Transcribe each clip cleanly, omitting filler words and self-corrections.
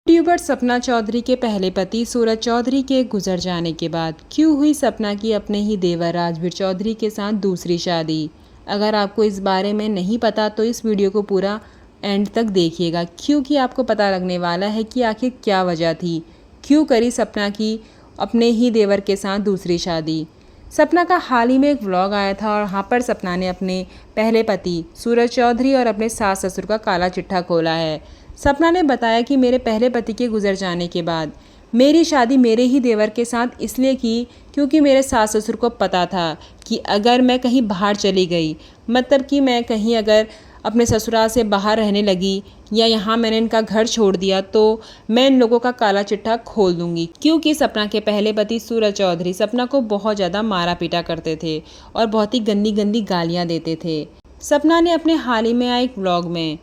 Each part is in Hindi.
यूट्यूबर सपना चौधरी के पहले पति सूरज चौधरी के गुजर जाने के बाद क्यों हुई सपना की अपने ही देवर राजवीर चौधरी के साथ दूसरी शादी। अगर आपको इस बारे में नहीं पता तो इस वीडियो को पूरा एंड तक देखिएगा, क्योंकि आपको पता लगने वाला है कि आखिर क्या वजह थी, क्यों करी सपना की अपने ही देवर के साथ दूसरी शादी। सपना का हाल ही में एक व्लॉग आया था और वहाँ पर सपना ने अपने पहले पति सूरज चौधरी और अपने सास ससुर का काला चिट्ठा खोला है। सपना ने बताया कि मेरे पहले पति के गुजर जाने के बाद मेरी शादी मेरे ही देवर के साथ इसलिए की क्योंकि मेरे सास ससुर को पता था कि अगर मैं कहीं बाहर चली गई, मतलब कि मैं कहीं अगर अपने ससुराल से बाहर रहने लगी या यहाँ मैंने इनका घर छोड़ दिया तो मैं इन लोगों का काला चिट्ठा खोल दूंगी। क्योंकि सपना के पहले पति सूरज चौधरी सपना को बहुत ज़्यादा मारा पीटा करते थे और बहुत ही गंदी गंदी गालियाँ देते थे। सपना ने अपने हाल ही में आए एक व्लॉग में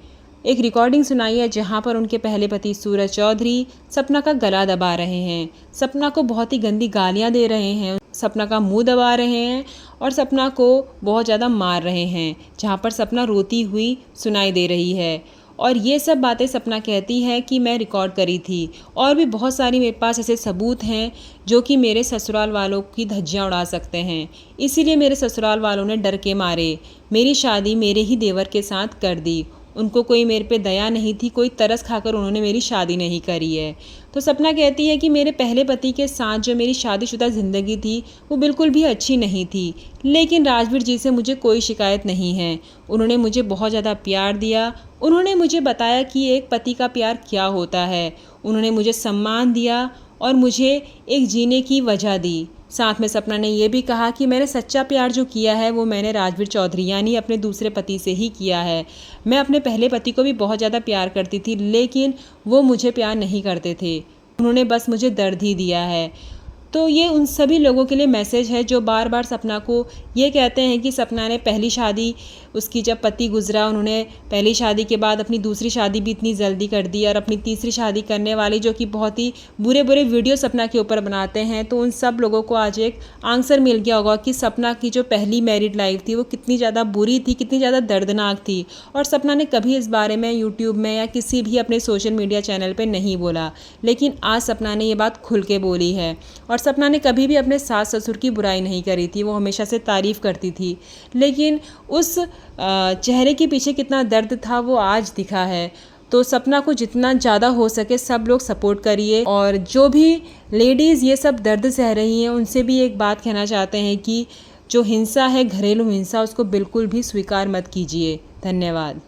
एक रिकॉर्डिंग सुनाई है जहां पर उनके पहले पति सूरज चौधरी सपना का गला दबा रहे हैं, सपना को बहुत ही गंदी गालियां दे रहे हैं, सपना का मुंह दबा रहे हैं और सपना को बहुत ज़्यादा मार रहे हैं, जहां पर सपना रोती हुई सुनाई दे रही है। और ये सब बातें सपना कहती है कि मैं रिकॉर्ड करी थी और भी बहुत सारी मेरे पास ऐसे सबूत हैं जो कि मेरे ससुराल वालों की धज्जियां उड़ा सकते हैं। इसीलिए मेरे ससुराल वालों ने डर के मारे मेरी शादी मेरे ही देवर के साथ कर दी। उनको कोई मेरे पे दया नहीं थी, कोई तरस खाकर उन्होंने मेरी शादी नहीं करी है। तो सपना कहती है कि मेरे पहले पति के साथ जो मेरी शादीशुदा ज़िंदगी थी वो बिल्कुल भी अच्छी नहीं थी, लेकिन राजवीर जी से मुझे कोई शिकायत नहीं है। उन्होंने मुझे बहुत ज़्यादा प्यार दिया, उन्होंने मुझे बताया कि एक पति का प्यार क्या होता है, उन्होंने मुझे सम्मान दिया और मुझे एक जीने की वजह दी। साथ में सपना ने यह भी कहा कि मैंने सच्चा प्यार जो किया है वो मैंने राजवीर चौधरी यानी अपने दूसरे पति से ही किया है। मैं अपने पहले पति को भी बहुत ज़्यादा प्यार करती थी, लेकिन वो मुझे प्यार नहीं करते थे, उन्होंने बस मुझे दर्द ही दिया है। तो ये उन सभी लोगों के लिए मैसेज है जो बार बार सपना को ये कहते हैं कि सपना ने पहली शादी उसकी जब पति गुजरा, उन्होंने पहली शादी के बाद अपनी दूसरी शादी भी इतनी जल्दी कर दी और अपनी तीसरी शादी करने वाली जो कि बहुत ही बुरे बुरे वीडियो सपना के ऊपर बनाते हैं। तो उन सब लोगों को आज एक आंसर मिल गया होगा कि सपना की जो पहली मैरिड लाइफ थी वो कितनी ज़्यादा बुरी थी, कितनी ज़्यादा दर्दनाक थी। और सपना ने कभी इस बारे में यूट्यूब में या किसी भी अपने सोशल मीडिया चैनल पर नहीं बोला, लेकिन आज सपना ने ये बात खुल के बोली है। और सपना ने कभी भी अपने सास ससुर की बुराई नहीं करी थी, वो हमेशा से तारीफ़ करती थी, लेकिन उस चेहरे के पीछे कितना दर्द था वो आज दिखा है। तो सपना को जितना ज़्यादा हो सके सब लोग सपोर्ट करिए। और जो भी लेडीज़ ये सब दर्द सह रही हैं उनसे भी एक बात कहना चाहते हैं कि जो हिंसा है, घरेलू हिंसा, उसको बिल्कुल भी स्वीकार मत कीजिए। धन्यवाद।